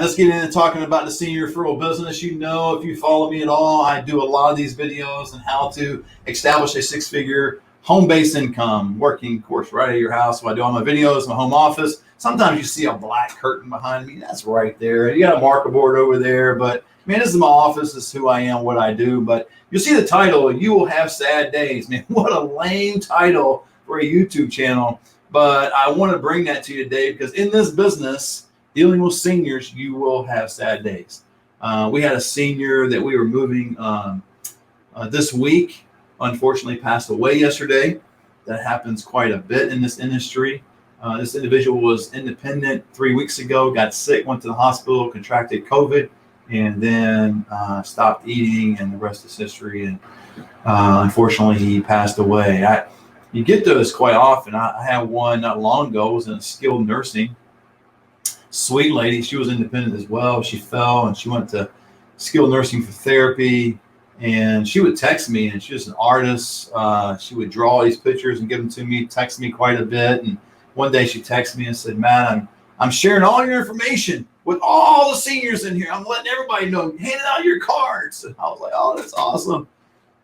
let's get into talking about the senior referral business. You know, if you follow me at all, I do a lot of these videos on how to establish a six-figure home-based income, working, of course, right at your house. So I do all my videos, my home office. Sometimes you see a black curtain behind me. That's right there. You got a marker board over there, but man, this is my office. This is who I am, what I do. But you'll see the title, You Will Have Sad Days. Man, what a lame title for a YouTube channel. But I want to bring that to you today because in this business, dealing with seniors, you will have sad days. We had a senior that we were moving this week, unfortunately passed away yesterday. That happens quite a bit in this industry. This individual was independent 3 weeks ago, got sick, went to the hospital, contracted COVID, and then stopped eating, and the rest is history. And unfortunately, he passed away. You get those quite often. I had one not long ago, was in skilled nursing. Sweet lady, she was independent as well. She fell and she went to skilled nursing for therapy. And she would text me, and she was an artist. She would draw these pictures and give them to me, text me quite a bit. And one day she texted me and said, "Matt, I'm sharing all your information with all the seniors in here. I'm letting everybody know, handing out your cards." And I was like, "Oh, that's awesome."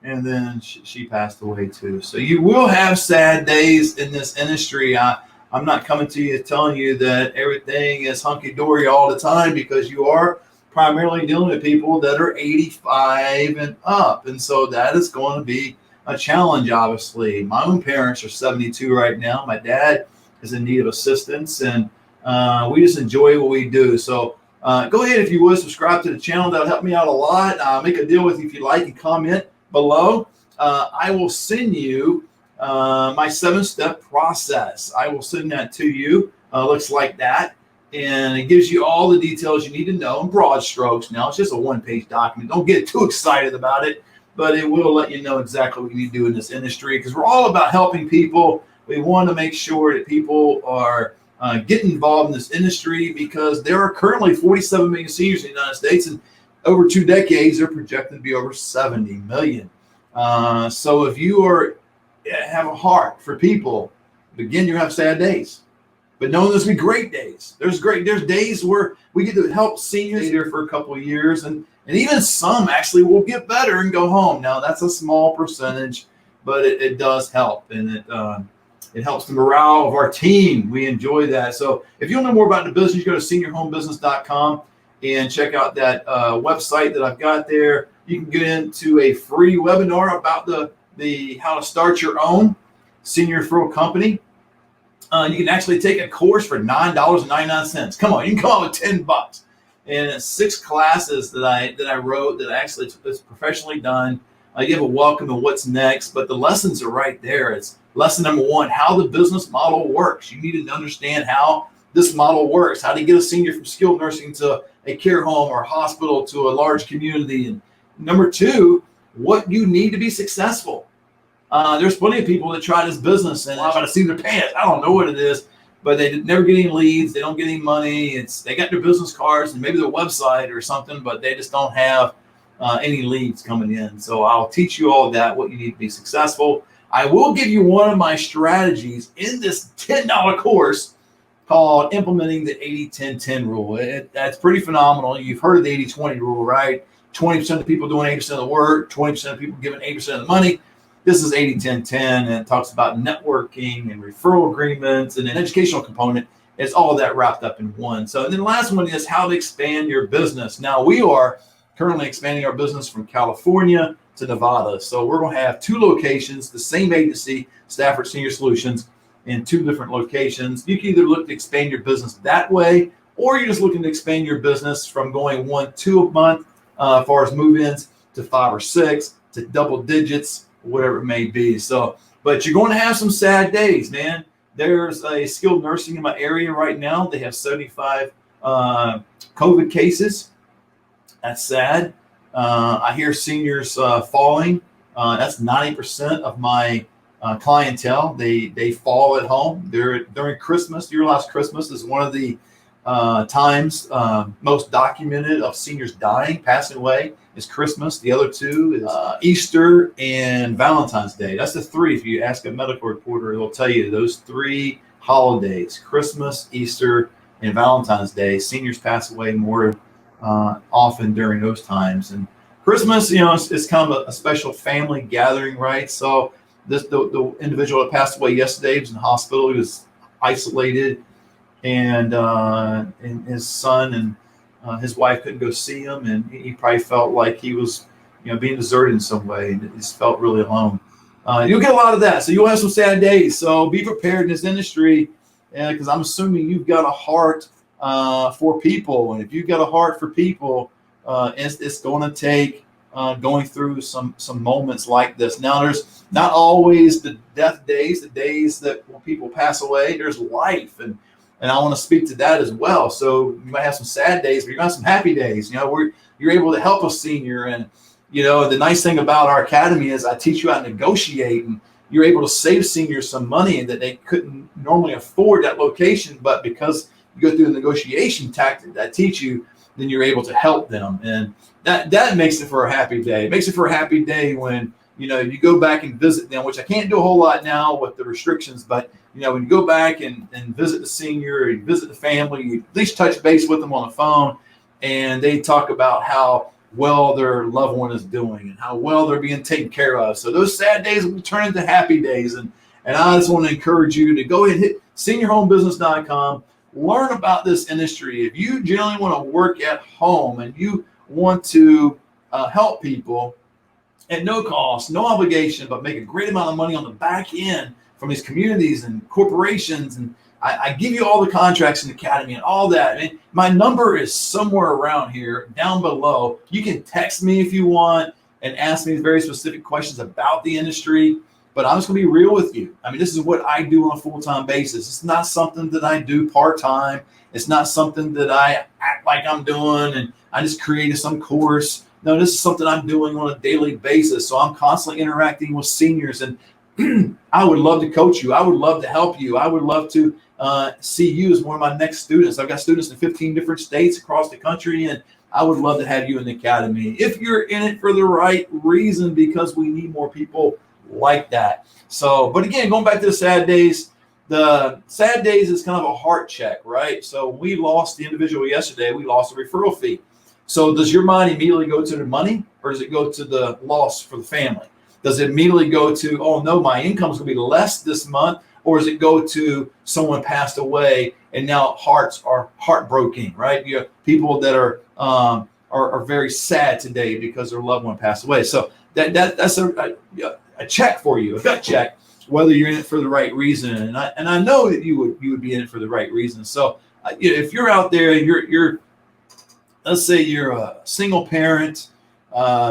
And then she passed away too. So you will have sad days in this industry. I'm not coming to you telling you that everything is hunky-dory all the time, because you are primarily dealing with people that are 85 and up. And so that is going to be a challenge, obviously. My own parents are 72 right now. My dad is in need of assistance, and we just enjoy what we do. So go ahead, if you would, subscribe to the channel. That'll help me out a lot. Make a deal with you if you like, and comment below. I will send you my 7-step process. I will send that to you. Looks like that. And it gives you all the details you need to know in broad strokes. Now, it's just a one-page document. Don't get too excited about it, but it will let you know exactly what you need to do in this industry, because we're all about helping people. We want to make sure that people are getting involved in this industry, because there are currently 47 million seniors in the United States, and over 2 decades, they're projected to be over 70 million. So if you have a heart for people, again, you have sad days. But knowing there's be great days. There's days where we get to help seniors here for a couple of years, and even some actually will get better and go home. Now, that's a small percentage, but it does help, and it helps the morale of our team. We enjoy that. So if you want to know more about the business, you go to seniorhomebusiness.com and check out that website that I've got there. You can get into a free webinar about the how to start your own senior referral company. You can actually take a course for $9.99. Come on, you can come out with $10. And it's 6 classes that I wrote that actually it's professionally done. I give a welcome and what's next, but the lessons are right there. It's lesson number 1, how the business model works. You need to understand how this model works, how to get a senior from skilled nursing to a care home or hospital to a large community. And number 2, what you need to be successful. There's plenty of people that try this business and I'm about to see their pants. I don't know what it is, but they never get any leads. They don't get any money. They got their business cards and maybe their website or something, but they just don't have any leads coming in. So I'll teach you all that, what you need to be successful. I will give you one of my strategies in this $10 course called Implementing the 80-10-10 Rule. That's pretty phenomenal. You've heard of the 80-20 rule, right? 20% of people doing 80% of the work, 20% of people giving 80% of the money. This is 80-10-10, and it talks about networking and referral agreements and an educational component. It's all of that wrapped up in one. So, and then the last one is how to expand your business. Now, we are currently expanding our business from California to Nevada. So we're going to have 2 locations, the same agency, Stafford Senior Solutions, in 2 different locations. You can either look to expand your business that way, or you're just looking to expand your business from going 1-2 a month, as far as move-ins, to 5 or 6, to double digits, whatever it may be. So, but you're going to have some sad days, man. There's a skilled nursing in my area right now. They have 75 COVID cases. That's sad. I hear seniors falling. That's 90% of my clientele. They fall at home. During Christmas. You realize Christmas is one of the times most documented of seniors dying, passing away, is Christmas. The other 2 is Easter and Valentine's Day. That's the 3. If you ask a medical reporter, they'll tell you those 3 holidays: Christmas, Easter, and Valentine's Day. Seniors pass away more often during those times. And Christmas, it's kind of a special family gathering, right? So the individual that passed away yesterday was in the hospital. He was isolated, and his son and his wife couldn't go see him, and he probably felt like he was, being deserted in some way, and just felt really alone. You'll get a lot of that, so you'll have some sad days. So be prepared in this industry, because I'm assuming you've got a heart for people, and if you've got a heart for people, it's going to take going through some moments like this. Now, there's not always the death days, the days that when people pass away. There's life, and I want to speak to that as well. So you might have some sad days, but you're going to have some happy days. Where you're able to help a senior, and the nice thing about our academy is I teach you how to negotiate, and you're able to save seniors some money that they couldn't normally afford that location, but because you go through the negotiation tactic that I teach you, then you're able to help them, and that makes it for a happy day. It makes it for a happy day when you go back and visit them, which I can't do a whole lot now with the restrictions, but when you go back and visit the senior, or you visit the family, you at least touch base with them on the phone, and they talk about how well their loved one is doing and how well they're being taken care of. So those sad days will turn into happy days, and I just want to encourage you to go ahead and hit seniorhomebusiness.com. Learn about this industry. If you generally want to work at home and you want to help people at no cost, no obligation, but make a great amount of money on the back end from these communities and corporations, and I give you all the contracts in the academy and all that. I mean, my number is somewhere around here down below. You can text me if you want and ask me very specific questions about the industry. But I'm just going to be real with you. I mean, this is what I do on a full-time basis. It's not something that I do part-time. It's not something that I act like I'm doing and I just created some course. No, this is something I'm doing on a daily basis. So I'm constantly interacting with seniors, and I would love to coach you. I would love to help you. I would love to see you as one of my next students. I've got students in 15 different states across the country, and I would love to have you in the academy if you're in it for the right reason, because we need more people like that. So, but again, going back to the sad days is kind of a heart check, right? So we lost the individual yesterday. We lost a referral fee. So does your mind immediately go to the money, or does it go to the loss for the family? Does it immediately go to, oh no, my income is going to be less this month, or does it go to someone passed away and now hearts are heartbroken, right? You have people that are very sad today because their loved one passed away. So that's a check for you, a gut check, whether you're in it for the right reason. And I know that you would be in it for the right reason. So if you're out there, you're let's say you're a single parent,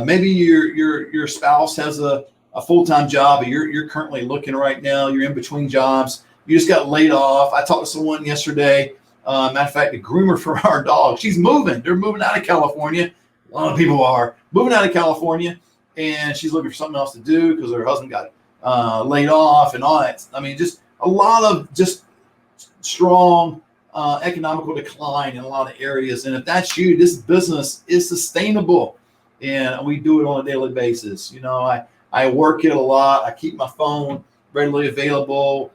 maybe your spouse has a full-time job, but you're currently looking right now, you're in between jobs, you just got laid off. I talked to someone yesterday, matter of fact, the groomer for our dog, she's moving. They're moving out of California. A lot of people are moving out of California, and she's looking for something else to do because her husband got laid off and all that. I mean, just a lot of just strong economical decline in a lot of areas. And if that's you, this business is sustainable, and we do it on a daily basis. I work it a lot. I keep my phone readily available.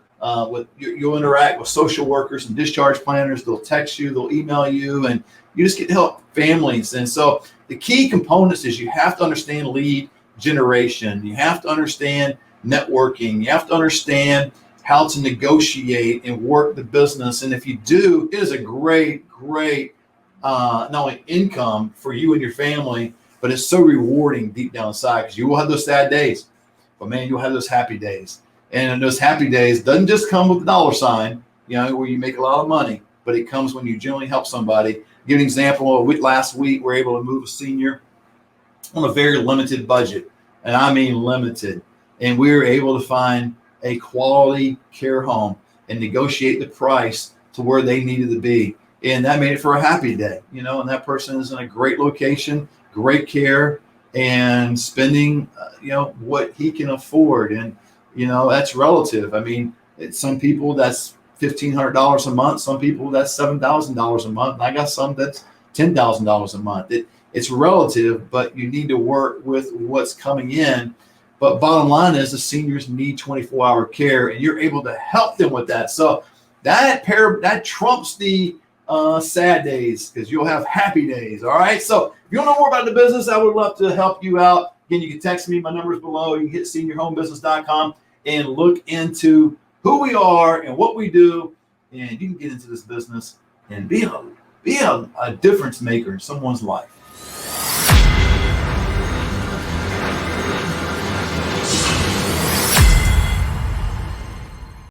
You'll interact with social workers and discharge planners. They'll text you, they'll email you, and you just get to help families. And so the key components is you have to understand lead generation. You have to understand networking. You have to understand how to negotiate and work the business. And if you do, it is a great, not only income for you and your family, but it's so rewarding deep down inside, because you will have those sad days, but man, you'll have those happy days. And those happy days doesn't just come with the dollar sign, where you make a lot of money, but it comes when you generally help somebody. Give an example. Last week, we were able to move a senior on a very limited budget, and I mean limited. And we were able to find a quality care home and negotiate the price to where they needed to be. And that made it for a happy day, and that person is in a great location, great care, and spending, what he can afford. And, that's relative. I mean, some people that's $1,500 a month. Some people that's $7,000 a month. And I got some that's $10,000 a month. It's relative, but you need to work with what's coming in. But bottom line is the seniors need 24-hour care, and you're able to help them with that. So that trumps the sad days, because you'll have happy days. All right. So if you want to know more about the business, I would love to help you out. Again, you can text me. My number is below. You can hit seniorhomebusiness.com and look into who we are and what we do. And you can get into this business and be a difference maker in someone's life.